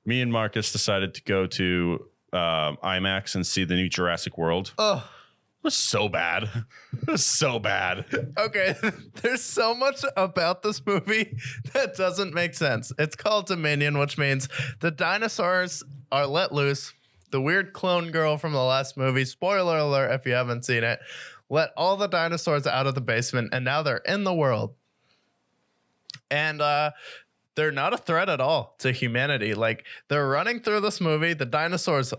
Me and Marcus decided to go to IMAX and see the new Jurassic World. Oh, it was so bad. It was so bad. okay. There's so much about this movie that doesn't make sense. It's called Dominion, which means the dinosaurs are let loose. The weird clone girl from the last movie, spoiler alert if you haven't seen it, let all the dinosaurs out of the basement, and now they're in the world. And they're not a threat at all to humanity. Like, they're running through this movie. The dinosaurs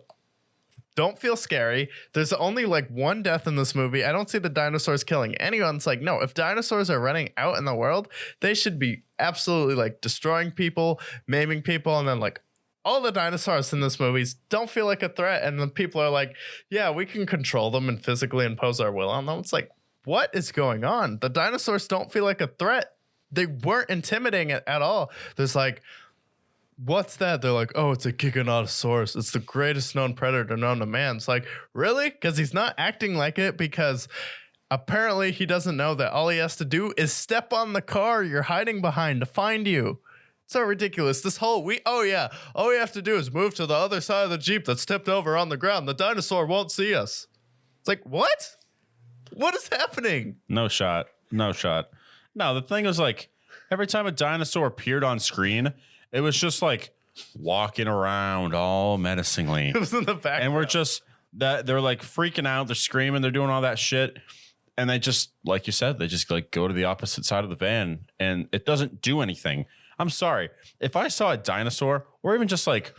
don't feel scary. There's only like one death in this movie. I don't see the dinosaurs killing anyone. It's like, no, if dinosaurs are running out in the world, they should be absolutely like destroying people, maiming people, and then like all the dinosaurs in this movie don't feel like a threat. And then people are like, yeah, we can control them and physically impose our will on them. It's like, what is going on? The dinosaurs don't feel like a threat. They weren't intimidating at all. There's like, what's that? They're like, oh, it's a Giganotosaurus. It's the greatest known predator known to man. It's like, really? Because he's not acting like it, because apparently he doesn't know that all he has to do is step on the car you're hiding behind to find you. So ridiculous. This whole all we have to do is move to the other side of the Jeep that's tipped over on the ground. The dinosaur won't see us. It's like, what? What is happening? No shot. No, the thing was like, every time a dinosaur appeared on screen, it was just like walking around all menacingly. It was in the background. And we're just that they're like freaking out, they're screaming, they're doing all that shit. And they just, like you said, they just like go to the opposite side of the van and it doesn't do anything. I'm sorry. If I saw a dinosaur or even just like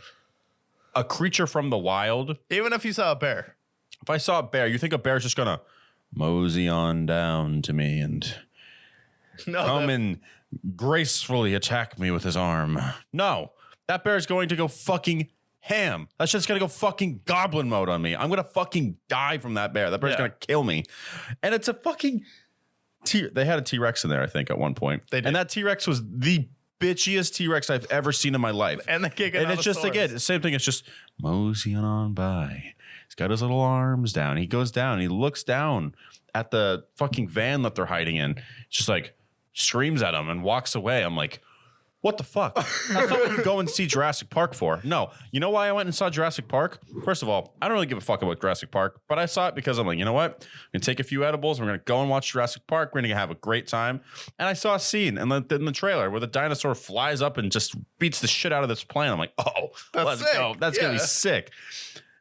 a creature from the wild, even if you saw a bear, if I saw a bear, you think a bear's just gonna mosey on down to me and come and gracefully attack me with his arm. No, that bear's going to go fucking ham. That's just gonna go fucking goblin mode on me. I'm gonna fucking die from that bear. That bear's gonna kill me. And it's a fucking they had a T-Rex in there, I think, at one point. They did. And that T-Rex was the bitchiest T-Rex I've ever seen in my life. And it's just, again, the same thing. It's just moseying on by. He's got his little arms down. He goes down. He looks down at the fucking van that they're hiding in. It's just like screams at him and walks away. I'm like, what the fuck? That's not what you go and see Jurassic Park for. No. You know why I went and saw Jurassic Park? First of all, I don't really give a fuck about Jurassic Park, but I saw it because I'm like, you know what? I'm going to take a few edibles. We're going to go and watch Jurassic Park. We're going to have a great time. And I saw a scene in the trailer where the dinosaur flies up and just beats the shit out of this plane. I'm like, oh, let's go. That's going to be sick.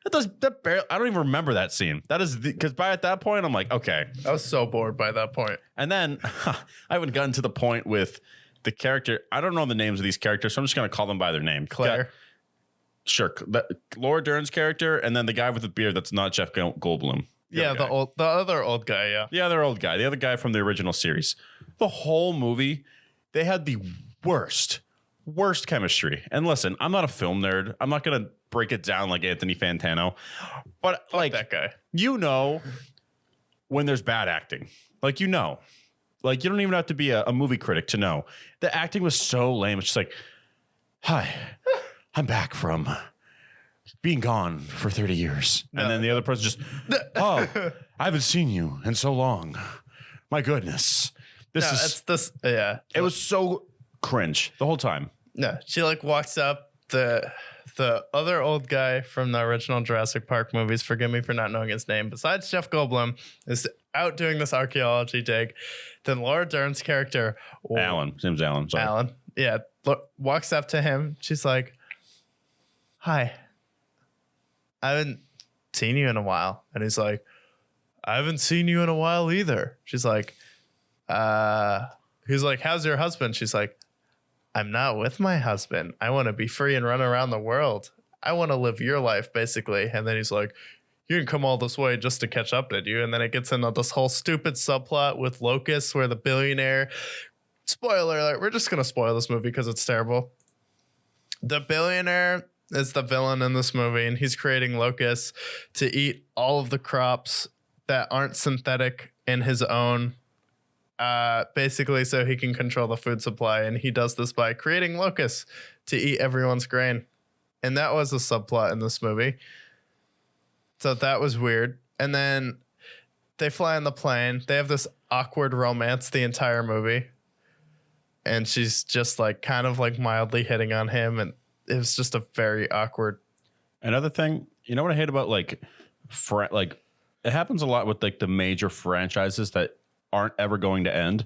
I don't even remember that scene. That is because by at that point, I'm like, okay. I was so bored by that point. And then I haven't gotten to the point with the character. I don't know the names of these characters, so I'm just going to call them by their name. Claire. Sure. Laura Dern's character, and then the guy with the beard that's not Jeff Goldblum. The other old guy, yeah. The other old guy. The other guy from the original series. The whole movie, they had the worst chemistry. And listen, I'm not a film nerd. I'm not going to break it down like Anthony Fantano. But like that guy. You know when there's bad acting. Like, you know. Like, you don't even have to be a movie critic to know. The acting was so lame. It's just like, hi, I'm back from being gone for 30 years. No. And then the other person just, oh, I haven't seen you in so long. My goodness. Yeah. It was so cringe the whole time. No, she like walks up, the other old guy from the original Jurassic Park movies, forgive me for not knowing his name, besides Jeff Goldblum, is out doing this archaeology dig. Then Laura Dern's character, Alan, his name's Alan. Sorry. Alan, yeah, walks up to him. She's like, hi, I haven't seen you in a while. And he's like, I haven't seen you in a while either. She's like, he's like, how's your husband? She's like, I'm not with my husband. I want to be free and run around the world. I want to live your life, basically. And then he's like, you didn't come all this way just to catch up, did you? And then it gets into this whole stupid subplot with locusts where the billionaire, spoiler alert, we're just going to spoil this movie because it's terrible. The billionaire is the villain in this movie, and he's creating locusts to eat all of the crops that aren't synthetic in his own, basically so he can control the food supply. And he does this by creating locusts to eat everyone's grain. And that was a subplot in this movie. So that was weird. And then they fly on the plane. They have this awkward romance the entire movie. And she's just like kind of like mildly hitting on him. And it was just a very awkward. Another thing, you know what I hate about like it happens a lot with like the major franchises that aren't ever going to end.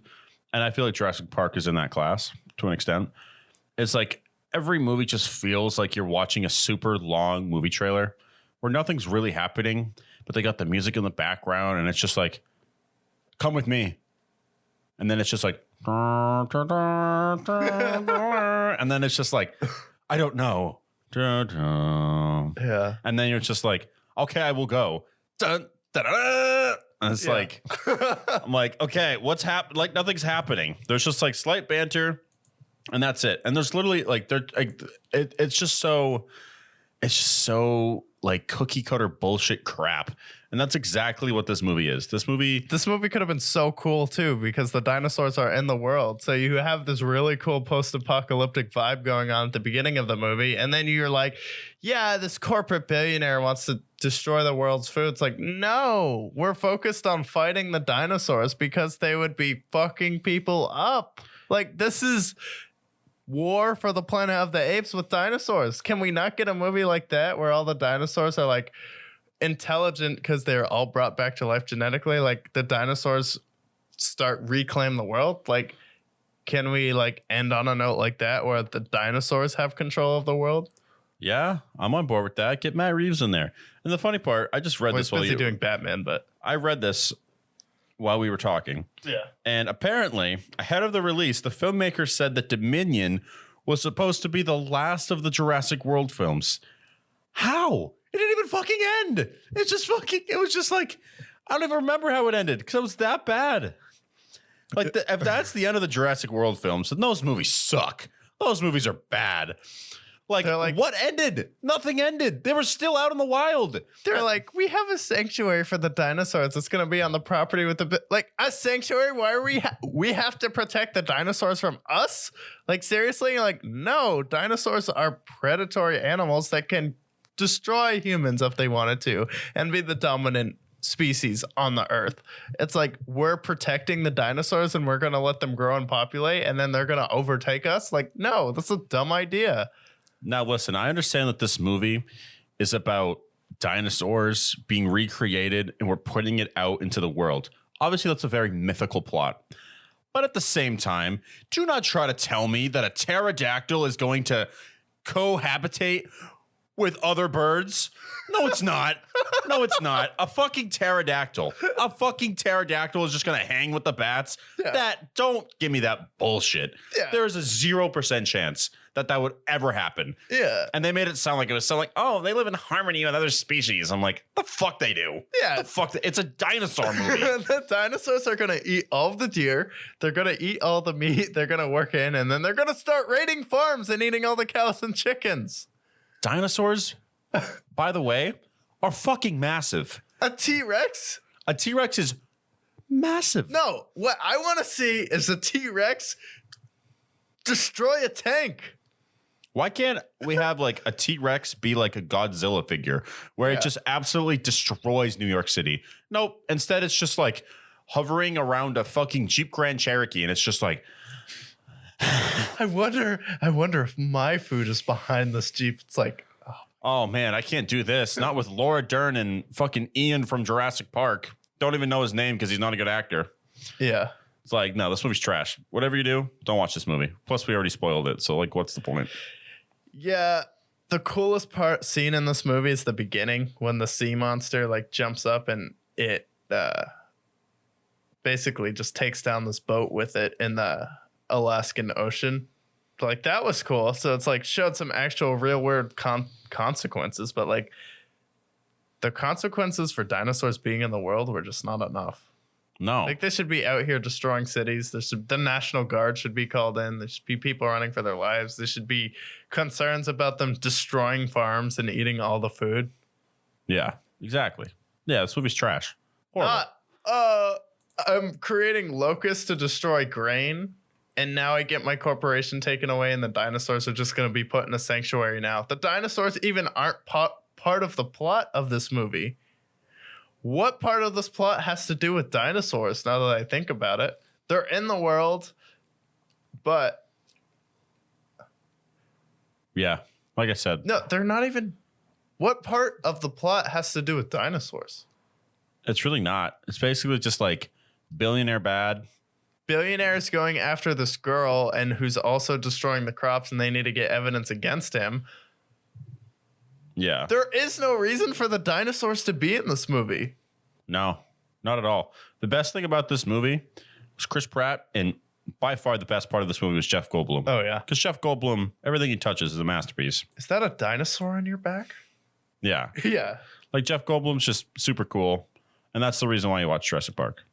And I feel like Jurassic Park is in that class to an extent. It's like every movie just feels like you're watching a super long movie trailer where nothing's really happening, but they got the music in the background and it's just like, come with me. And then it's just like, and then it's just like, I don't know. Yeah. And then you're just like, okay, I will go. Dun, da, da, da. And it's like, I'm like, okay, what's happening? Like nothing's happening. There's just like slight banter and that's it. And there's literally like, it's just so like cookie cutter bullshit crap. And that's exactly what this movie is. This movie could have been so cool too, because the dinosaurs are in the world. So you have this really cool post-apocalyptic vibe going on at the beginning of the movie. And then you're like, yeah, this corporate billionaire wants to destroy the world's food. It's like, no, we're focused on fighting the dinosaurs because they would be fucking people up. Like, this is War for the Planet of the Apes with dinosaurs. Can we not get a movie like that where all the dinosaurs are like intelligent because they're all brought back to life genetically? Like the dinosaurs start reclaim the world. Like, can we like end on a note like that where the dinosaurs have control of the world? Yeah, I'm on board with that. Get Matt Reeves in there. And the funny part, I just read this while busy doing Batman, but I read this while we were talking. Yeah. And apparently, ahead of the release, the filmmaker said that Dominion was supposed to be the last of the Jurassic World films. How? It didn't even fucking end. It's just fucking, it was just like, I don't even remember how it ended because it was that bad. Like, if that's the end of the Jurassic World films, then those movies suck. Those movies are bad. Like, what ended? Nothing ended. They were still out in the wild. They're like, we have a sanctuary for the dinosaurs. It's going to be on the property with the like a sanctuary. Why are we have to protect the dinosaurs from us? Like, seriously? You're like, no, dinosaurs are predatory animals that can destroy humans if they wanted to and be the dominant species on the earth. It's like, we're protecting the dinosaurs and we're going to let them grow and populate and then they're going to overtake us. Like, no, that's a dumb idea. Now, listen, I understand that this movie is about dinosaurs being recreated and we're putting it out into the world. Obviously, that's a very mythical plot. But at the same time, do not try to tell me that a pterodactyl is going to cohabitate with other birds. No, it's not. No, it's not. A fucking pterodactyl. A fucking pterodactyl is just going to hang with the bats. Yeah. Don't give me that bullshit. Yeah. There is a 0% chance that would ever happen. Yeah. And they made it sound like, oh, they live in harmony with other species. I'm like, the fuck they do. Yeah. The fuck. It's a dinosaur movie. The dinosaurs are going to eat all of the deer. They're going to eat all the meat. They're going to work in, and then they're going to start raiding farms and eating all the cows and chickens. Dinosaurs, by the way, are fucking massive. A T-Rex? A T-Rex is massive. No, what I want to see is a T-Rex destroy a tank. Why can't we have like a T-Rex be like a Godzilla figure where it just absolutely destroys New York City? Nope. Instead, it's just like hovering around a fucking Jeep Grand Cherokee and it's just like, I wonder if my food is behind this Jeep. It's like, oh man, I can't do this. Not with Laura Dern and fucking Ian from Jurassic Park. Don't even know his name because he's not a good actor. Yeah. It's like, no, this movie's trash. Whatever you do, don't watch this movie. Plus, we already spoiled it. So like, what's the point? Yeah. The coolest scene in this movie is the beginning when the sea monster like jumps up and it basically just takes down this boat with it in the Alaskan Ocean. Like, that was cool. So it's like showed some actual real world consequences, but like the consequences for dinosaurs being in the world were just not enough. No. Like, they should be out here destroying cities. The National Guard should be called in. There should be people running for their lives. There should be concerns about them destroying farms and eating all the food. Yeah, exactly. Yeah, this movie's trash. Horrible. I'm creating locusts to destroy grain, and now I get my corporation taken away, and the dinosaurs are just going to be put in a sanctuary now. The dinosaurs even aren't part of the plot of this movie. What part of this plot has to do with dinosaurs, now that I think about it? They're in the world, but... Yeah. Like I said, No, they're not even. What part of the plot has to do with dinosaurs? it's really not. It's basically just like billionaire bad. Billionaire's going after this girl and who's also destroying the crops, and they need to get evidence against him. Yeah. There is no reason for the dinosaurs to be in this movie. No, not at all. The best thing about this movie was Chris Pratt, and by far the best part of this movie was Jeff Goldblum. Oh, yeah. Because Jeff Goldblum, everything he touches is a masterpiece. Is that a dinosaur on your back? Yeah. Yeah. Like Jeff Goldblum's just super cool. And that's the reason why you watch Jurassic Park.